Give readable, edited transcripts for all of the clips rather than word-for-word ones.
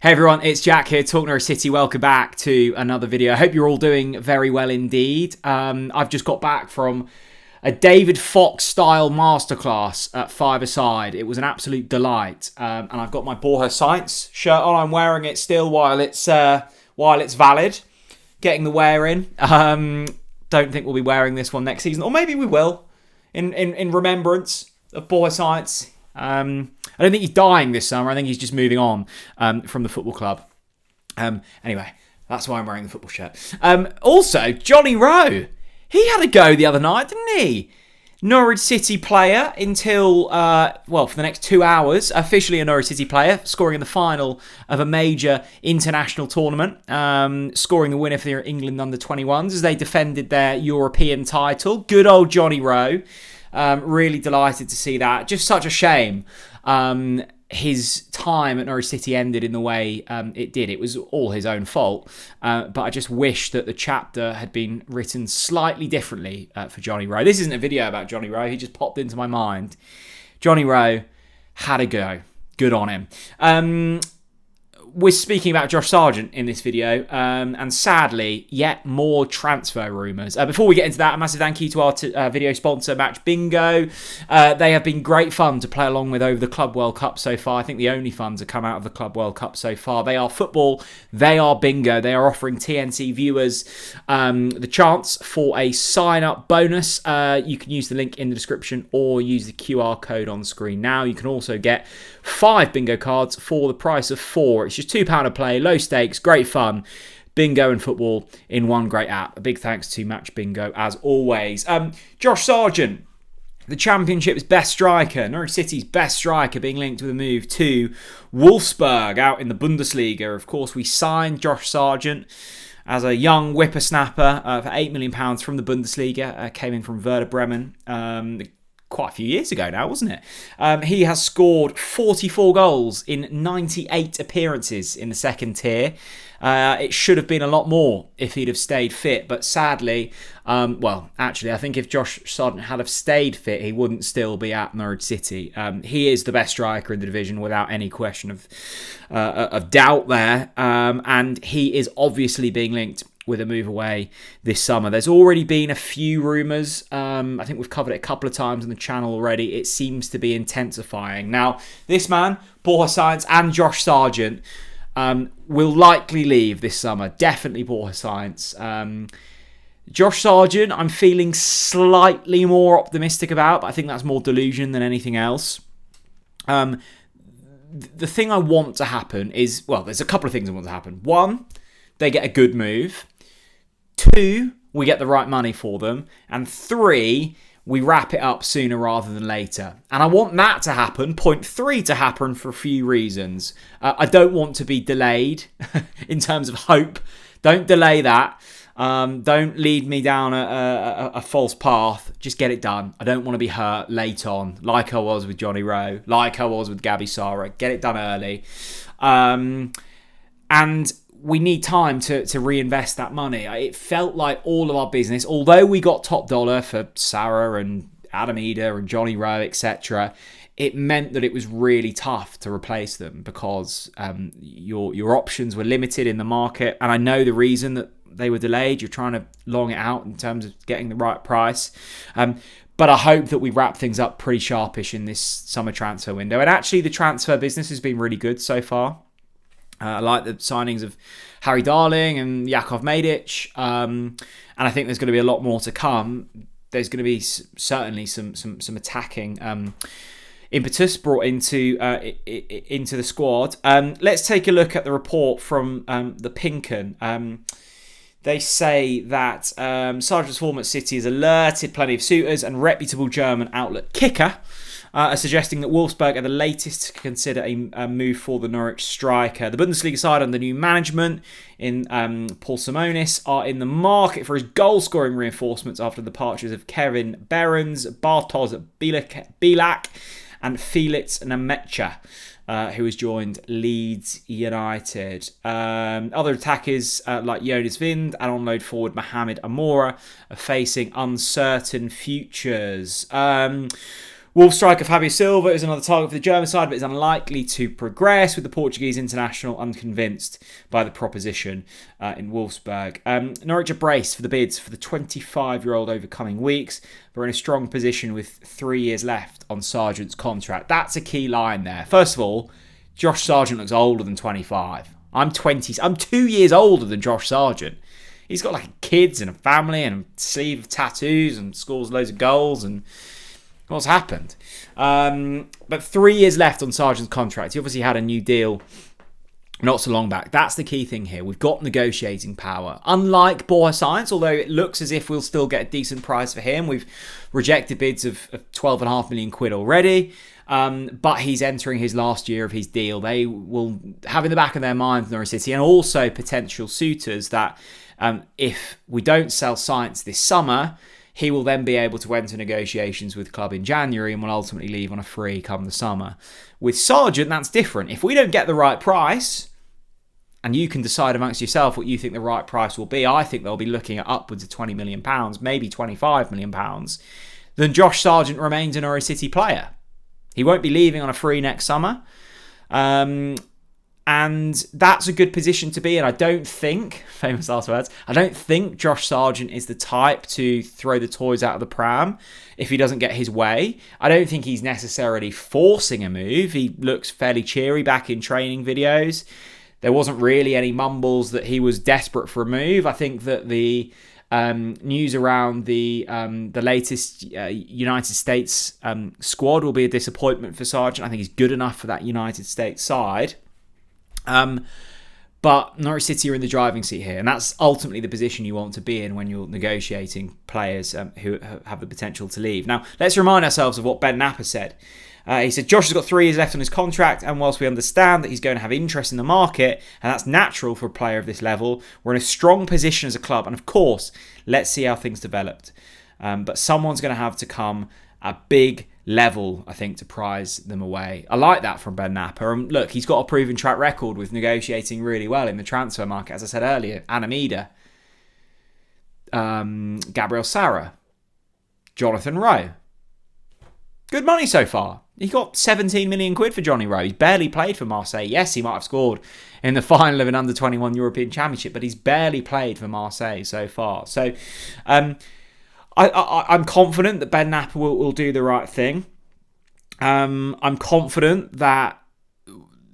Hey everyone, it's Jack here, TalkNorwichCity. Welcome back to another video. I hope you're all doing very well indeed. I've just got back from a David Fox style masterclass at five-a-side. It was an absolute delight. And I've got my Borja Science shirt on. I'm wearing it still while it's valid. Getting the wear in. Don't think we'll be wearing this one next season, or maybe we will, in remembrance of Borja Science. I don't think he's dying this summer. I think he's just moving on from the football club. Anyway, that's why I'm wearing the football shirt. Also, Johnny Rowe. He had a go the other night, didn't he? Norwich City player until, for the next 2 hours. Officially a Norwich City player, scoring in the final of a major international tournament. Scoring the winner for the England under-21s as they defended their European title. Good old Johnny Rowe. Really delighted to see that. Just such a shame his time at Norwich City ended in the way it did. It was all his own fault. But I just wish that the chapter had been written slightly differently for Johnny Rowe. This isn't a video about Johnny Rowe. He just popped into my mind. Johnny Rowe had a go. Good on him. We're speaking about Josh Sargent in this video, and sadly, yet more transfer rumours. Before we get into that, a massive thank you to our video sponsor, Match Bingo. They have been great fun to play along with over the Club World Cup so far. I think the only fun to come out of the Club World Cup so far. They are football, they are bingo. They are offering TNC viewers the chance for a sign-up bonus. You can use the link in the description or use the QR code on screen now. You can also get 5 bingo cards for the price of 4. It's just £2 a play, low stakes, great fun. Bingo and football in one great app. A big thanks to Match Bingo as always. Josh Sargent, the Championship's best striker, Norwich City's best striker, being linked with a move to Wolfsburg out in the Bundesliga. Of course, we signed Josh Sargent as a young whippersnapper for £8 million from the Bundesliga. Came in from Werder Bremen. Quite a few years ago now, wasn't it? He has scored 44 goals in 98 appearances in the second tier. It should have been a lot more if he'd have stayed fit, but sadly, I think if Josh Sargent had have stayed fit, he wouldn't still be at Norwich City. He is the best striker in the division without any question of doubt there, and he is obviously being linked with a move away this summer. There's already been a few rumours. I think we've covered it a couple of times on the channel already. It seems to be intensifying. Now, this man, Borja Science and Josh Sargent, will likely leave this summer. Definitely Borja Science. Josh Sargent, I'm feeling slightly more optimistic about, but I think that's more delusion than anything else. The thing I want to happen is, there's a couple of things I want to happen. One, they get a good move. 2, we get the right money for them. And 3, we wrap it up sooner rather than later. And I want that to happen, point 3 to happen, for a few reasons. I don't want to be delayed in terms of hope. Don't delay that. Don't lead me down a false path. Just get it done. I don't want to be hurt late on, like I was with Johnny Rowe, like I was with Gabby Sara. Get it done early. And we need time to reinvest that money. It felt like all of our business, although we got top dollar for Sarah and Adam Eder and Johnny Rowe, etc., it meant that it was really tough to replace them because your options were limited in the market. And I know the reason that they were delayed. You're trying to long it out in terms of getting the right price. But I hope that we wrap things up pretty sharpish in this summer transfer window. And actually, the transfer business has been really good so far. I like the signings of Harry Darling and Jakov Medic, and I think there's going to be a lot more to come. There's going to be certainly some attacking impetus brought into the squad. Let's take a look at the report from the Pinken. They say that Sargent's form at City has alerted plenty of suitors, and reputable German outlet Kicker are suggesting that Wolfsburg are the latest to consider a move for the Norwich striker. The Bundesliga side under new management in Paul Simonis are in the market for his goal-scoring reinforcements after the departures of Kevin Behrens, Bartosz Bilak and Felix Nemecha, who has joined Leeds United. Other attackers like Jonas Wind and on-load forward Mohamed Amora are facing uncertain futures. Wolf striker Fabio Silva is another target for the German side, but is unlikely to progress, with the Portuguese international unconvinced by the proposition in Wolfsburg. Norwich are braced for the bids for the 25-year-old over coming weeks, but are in a strong position with 3 years left on Sargent's contract. That's a key line there. First of all, Josh Sargent looks older than 25. I'm 20. I'm 2 years older than Josh Sargent. He's got like kids and a family and a sleeve of tattoos and scores loads of goals and what's happened. But 3 years left on Sargent's contract. He obviously had a new deal not so long back. That's the key thing here. We've got negotiating power. Unlike Borja Science, although it looks as if we'll still get a decent price for him. We've rejected bids of 12.5 million quid already. But he's entering his last year of his deal. They will have in the back of their minds Norwich City and also potential suitors that if we don't sell Science this summer, he will then be able to enter negotiations with the club in January and will ultimately leave on a free come the summer. With Sargent, that's different. If we don't get the right price, and you can decide amongst yourself what you think the right price will be, I think they'll be looking at upwards of £20 million, maybe £25 million, then Josh Sargent remains a Norwich City player. He won't be leaving on a free next summer. And that's a good position to be in. I don't think, famous last words, I don't think Josh Sargent is the type to throw the toys out of the pram if he doesn't get his way. I don't think he's necessarily forcing a move. He looks fairly cheery back in training videos. There wasn't really any mumbles that he was desperate for a move. I think that the news around the latest United States squad will be a disappointment for Sargent. I think he's good enough for that United States side. But Norwich City are in the driving seat here, and that's ultimately the position you want to be in when you're negotiating players who have the potential to leave. Now, let's remind ourselves of what Ben Napper said. He said, Josh has got 3 years left on his contract, and whilst we understand that he's going to have interest in the market, and that's natural for a player of this level, we're in a strong position as a club, and of course, let's see how things developed. But someone's going to have to come a big level, I think, to prize them away. I like that from Ben Napper. And look, he's got a proven track record with negotiating really well in the transfer market. As I said earlier, Anamida, Gabriel Sara, Jonathan Rowe. Good money so far. He got 17 million quid for Johnny Rowe. He's barely played for Marseille. Yes, he might have scored in the final of an under-21 European Championship, but he's barely played for Marseille so far. So, I'm confident that Ben Napper will do the right thing. I'm confident that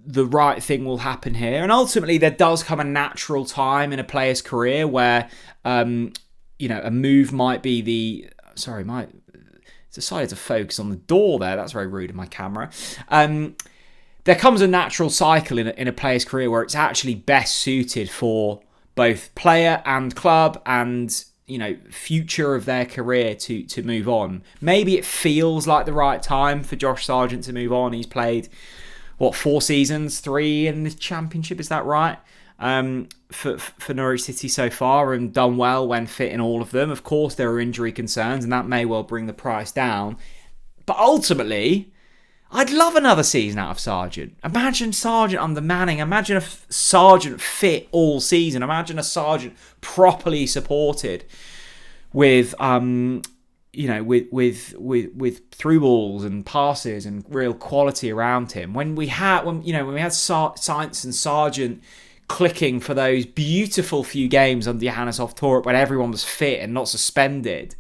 the right thing will happen here. And ultimately, there does come a natural time in a player's career where, a move might be the... Sorry, it's decided to focus on the door there. That's very rude of my camera. There comes a natural cycle in a player's career where it's actually best suited for both player and club and future of their career to move on. Maybe it feels like the right time for Josh Sargent to move on. He's played, 4 seasons? 3 in the Championship, is that right? For Norwich City so far, and done well when fit in all of them. Of course, there are injury concerns, and that may well bring the price down. But ultimately, I'd love another season out of Sargent. Imagine Sargent under Manning. Imagine a Sargent fit all season. Imagine a Sargent properly supported with with through balls and passes and real quality around him. When we had Science and Sargent clicking for those beautiful few games under Johannes Torp when everyone was fit and not suspended.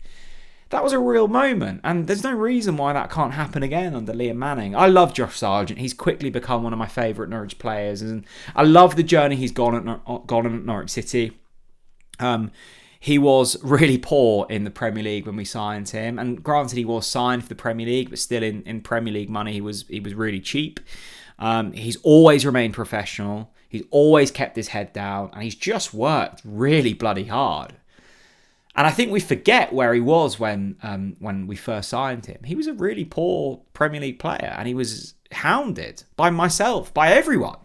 That was a real moment, and there's no reason why that can't happen again under Liam Manning. I love Josh Sargent. He's quickly become one of my favourite Norwich players, and I love the journey he's gone on at Norwich City. He was really poor in the Premier League when we signed him, and granted he was signed for the Premier League, but still in Premier League money he was really cheap. He's always remained professional. He's always kept his head down, and he's just worked really bloody hard. And I think we forget where he was when we first signed him. He was a really poor Premier League player, and he was hounded by myself, by everyone.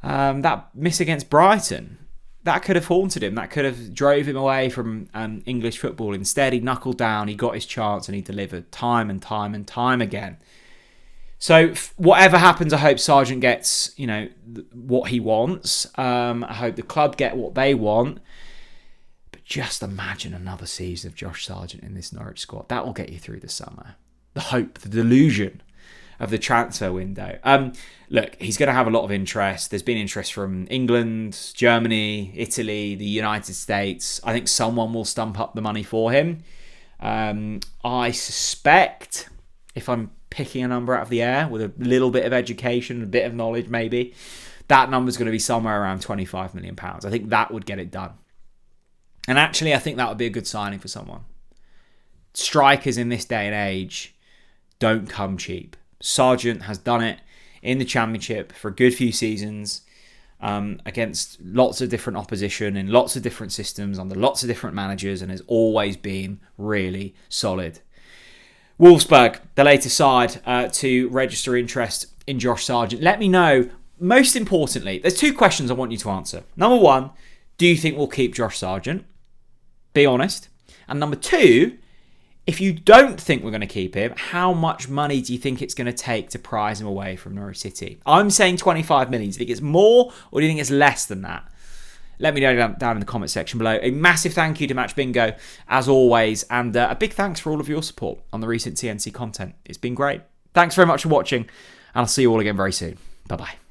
That miss against Brighton, that could have haunted him. That could have drove him away from English football. Instead, he knuckled down, he got his chance, and he delivered time and time and time again. So whatever happens, I hope Sargent gets what he wants. I hope the club get what they want. Just imagine another season of Josh Sargent in this Norwich squad. That will get you through the summer. the hope, the delusion of the transfer window. Look, he's going to have a lot of interest. There's been interest from England, Germany, Italy, the United States. I think someone will stump up the money for him. I suspect, if I'm picking a number out of the air with a little bit of education, a bit of knowledge maybe, that number's going to be somewhere around £25 million. I think that would get it done. And actually, I think that would be a good signing for someone. Strikers in this day and age don't come cheap. Sargent has done it in the Championship for a good few seasons against lots of different opposition in lots of different systems under lots of different managers, and has always been really solid. Wolfsburg, the latest side to register interest in Josh Sargent. Let me know, most importantly, there's two questions I want you to answer. Number one, do you think we'll keep Josh Sargent? Be honest. And number two, if you don't think we're going to keep him, how much money do you think it's going to take to prize him away from Norwich City? I'm saying 25 million. Do you think it's more, or do you think it's less than that? Let me know down in the comment section below. A massive thank you to Match Bingo, as always, and a big thanks for all of your support on the recent TNC content. It's been great. Thanks very much for watching, and I'll see you all again very soon. Bye-bye.